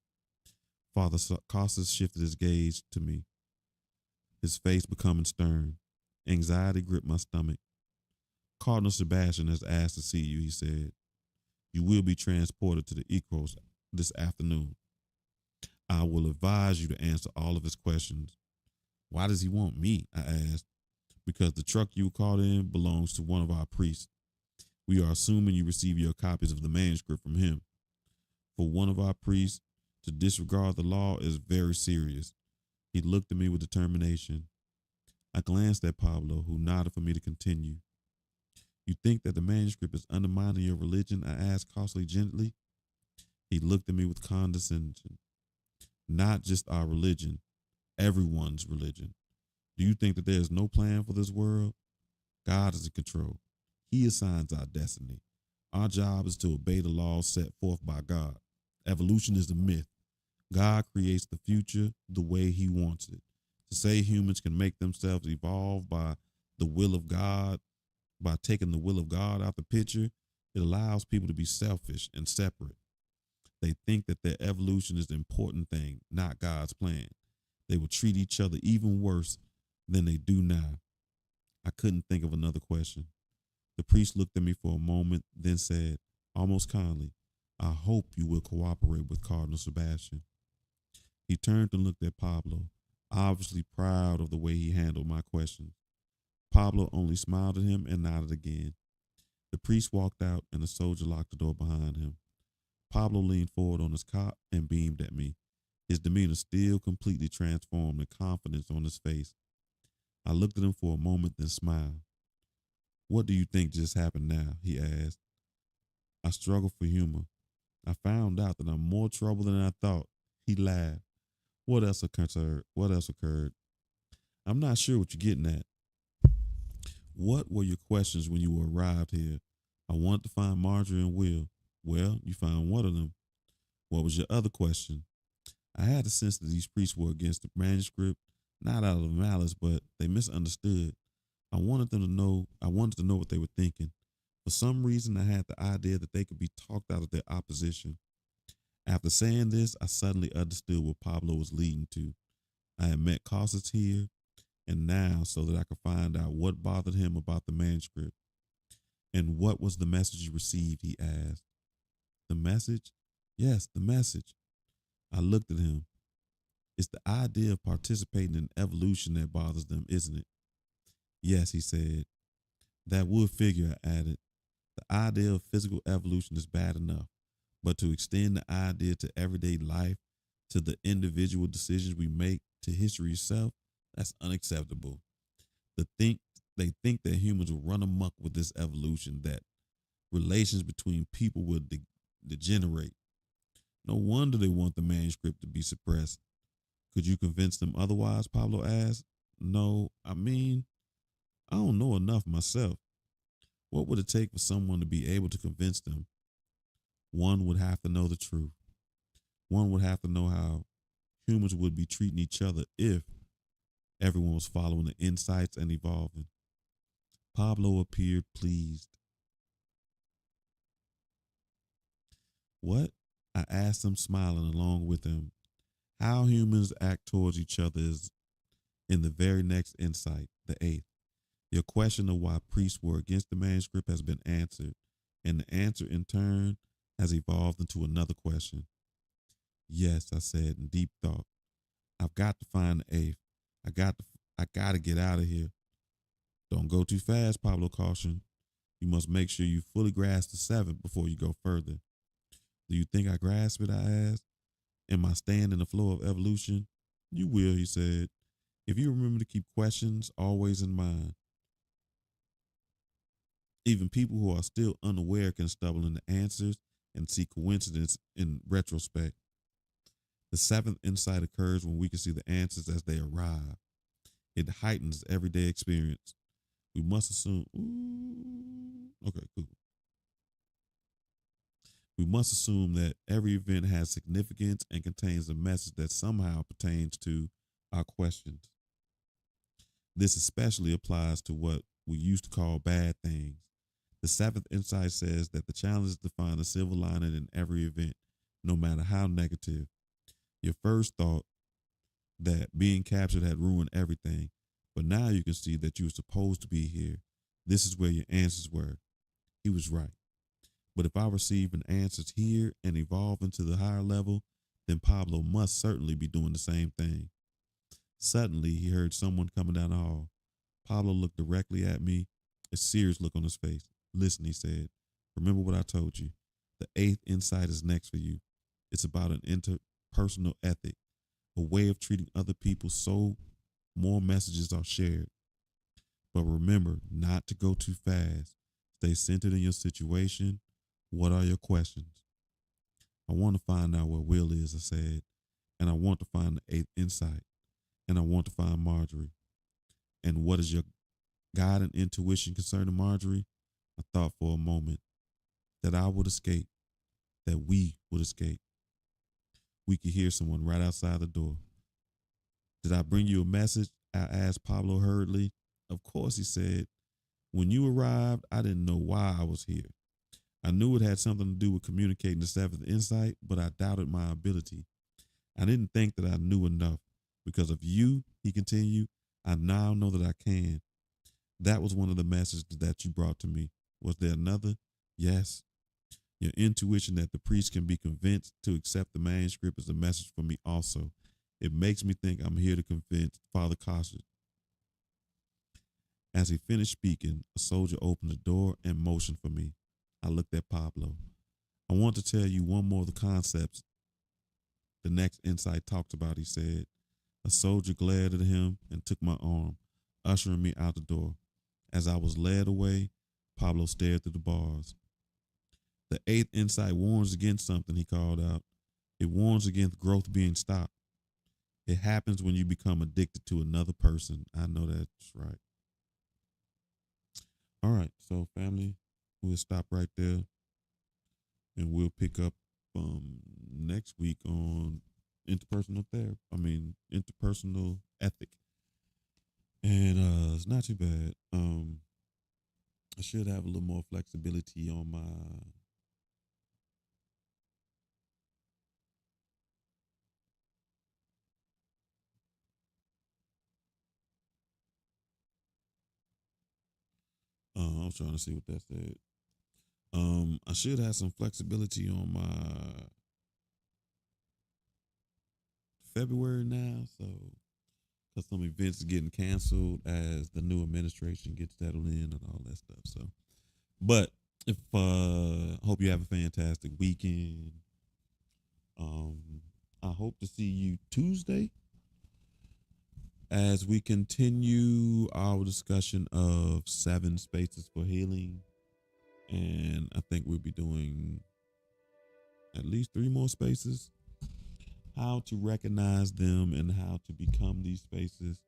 Father Costas shifted his gaze to me, his face becoming stern. Anxiety gripped my stomach. Cardinal Sebastian has asked to see you, he said. You will be transported to the Ecros this afternoon. I will advise you to answer all of his questions. Why does he want me? I asked. Because the truck you called in belongs to one of our priests. We are assuming you receive your copies of the manuscript from him. For one of our priests to disregard the law is very serious. He looked at me with determination. I glanced at Pablo, who nodded for me to continue. You think that the manuscript is undermining your religion? I asked Costley gently. He looked at me with condescension. Not just our religion, everyone's religion. Do you think that there is no plan for this world? God is in control. He assigns our destiny. Our job is to obey the laws set forth by God. Evolution is a myth. God creates the future the way he wants it. To say humans can make themselves evolve by the will of God, by taking the will of God out the picture, it allows people to be selfish and separate. They think that their evolution is the important thing, not God's plan. They will treat each other even worse than they do now. I couldn't think of another question. The priest looked at me for a moment, then said, almost kindly, I hope you will cooperate with Cardinal Sebastian. He turned and looked at Pablo, obviously proud of the way he handled my questions. Pablo only smiled at him and nodded again. The priest walked out and the soldier locked the door behind him. Pablo leaned forward on his cot and beamed at me, his demeanor still completely transformed and confidence on his face. I looked at him for a moment, then smiled. What do you think just happened now? He asked. I struggled for humor. I found out that I'm more trouble than I thought. He laughed. What else occurred? I'm not sure what you're getting at. What were your questions when you arrived here? I wanted to find Marjorie and Will. Well, you found one of them. What was your other question? I had a sense that these priests were against the manuscript, not out of malice, but they misunderstood. I wanted to know what they were thinking. For some reason, I had the idea that they could be talked out of their opposition. After saying this, I suddenly understood what Pablo was leading to. I had met Costas here, and now so that I could find out what bothered him about the manuscript. And what was the message you received, he asked. The message? Yes, the message. I looked at him. It's the idea of participating in evolution that bothers them, isn't it? Yes, he said. That would figure, I added. The idea of physical evolution is bad enough, but to extend the idea to everyday life, to the individual decisions we make, to history itself, that's unacceptable. They think that humans will run amok with this evolution, that relations between people will degenerate. No wonder they want the manuscript to be suppressed. Could you convince them otherwise? Pablo asked. No, I don't know enough myself. What would it take for someone to be able to convince them? One would have to know the truth. One would have to know how humans would be treating each other if everyone was following the insights and evolving. Pablo appeared pleased. What? I asked him, smiling along with him. How humans act towards each other is in the very next insight, the eighth. Your question of why priests were against the manuscript has been answered, and the answer in turn has evolved into another question. Yes, I said in deep thought. I've got to find the eighth. I got to get out of here. Don't go too fast, Pablo cautioned. You must make sure you fully grasp the seventh before you go further. Do you think I grasp it? I asked. Am I staying in the flow of evolution? You will, he said, if you remember to keep questions always in mind. Even people who are still unaware can stumble into answers and see coincidence in retrospect. The seventh insight occurs when we can see the answers as they arrive. It heightens everyday experience. We must assume. Okay, cool. We must assume that every event has significance and contains a message that somehow pertains to our questions. This especially applies to what we used to call bad things. The seventh insight says that the challenge is to find a silver lining in every event, no matter how negative. Your first thought that being captured had ruined everything, but now you can see that you were supposed to be here. This is where your answers were. He was right. But if I receive an answers here and evolve into the higher level, then Pablo must certainly be doing the same thing. Suddenly, he heard someone coming down the hall. Pablo looked directly at me, a serious look on his face. Listen, he said, remember what I told you. The eighth insight is next for you. It's about an interpersonal ethic, a way of treating other people so more messages are shared. But remember not to go too fast. Stay centered in your situation. What are your questions? I want to find out where Will is, I said, and I want to find the eighth insight, and I want to find Marjorie. And what is your guide and intuition concerning Marjorie? I thought for a moment that I would escape, that we would escape. We could hear someone right outside the door. Did I bring you a message? I asked Pablo hurriedly. Of course, he said. When you arrived, I didn't know why I was here. I knew it had something to do with communicating the seventh insight, but I doubted my ability. I didn't think that I knew enough. Because of you, he continued, I now know that I can. That was one of the messages that you brought to me. Was there another? Yes. Your intuition that the priest can be convinced to accept the manuscript is a message for me also. It makes me think I'm here to convince Father Kosher. As he finished speaking, a soldier opened the door and motioned for me. I looked at Pablo. I want to tell you one more of the concepts the next insight talked about, he said. A soldier glared at him and took my arm, ushering me out the door. As I was led away, Pablo stared through the bars. The eighth insight warns against something, he called out. It warns against growth being stopped. It happens when you become addicted to another person. I know that's right. All right, so family, we'll stop right there, and we'll pick up next week on interpersonal therapy. Interpersonal ethic, and it's not too bad. I should have a little more flexibility on my I was trying to see what that said. I should have some flexibility on my February now, so because some events are getting canceled as the new administration gets settled in and all that stuff. So, but if hope you have a fantastic weekend. I hope to see you Tuesday as we continue our discussion of 7 spaces for healing. And I think we'll be doing at least 3 more spaces. How to recognize them and how to become these spaces.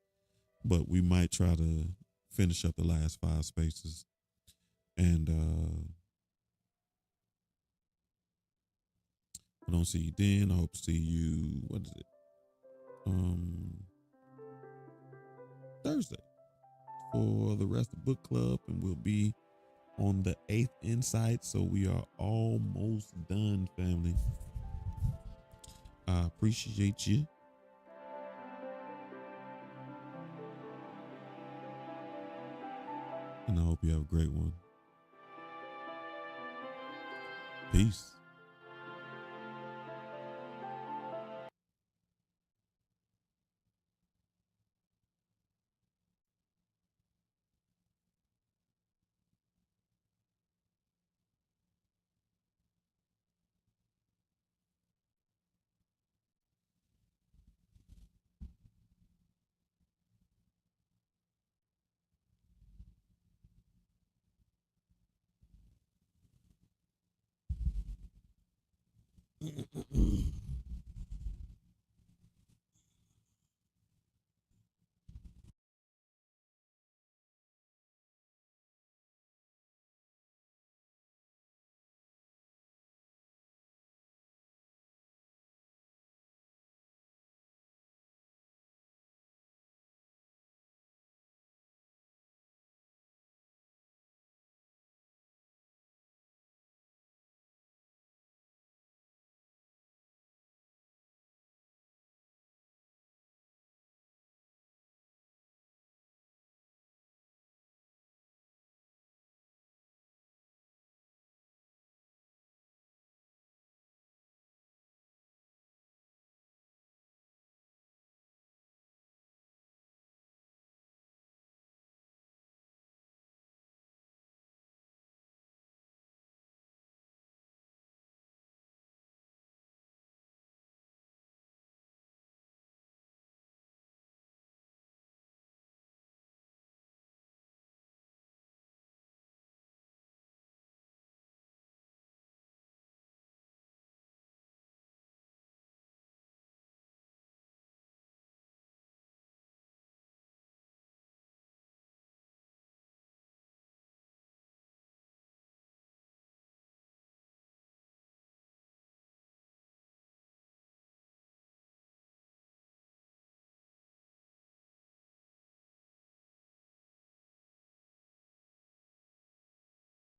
But we might try to finish up the last 5 spaces. And I don't see you then. I hope to see you. What is it? Thursday for the rest of book club, and we'll be on the 8th insight. So we are almost done, family. I appreciate you. And I hope you have a great one. Peace.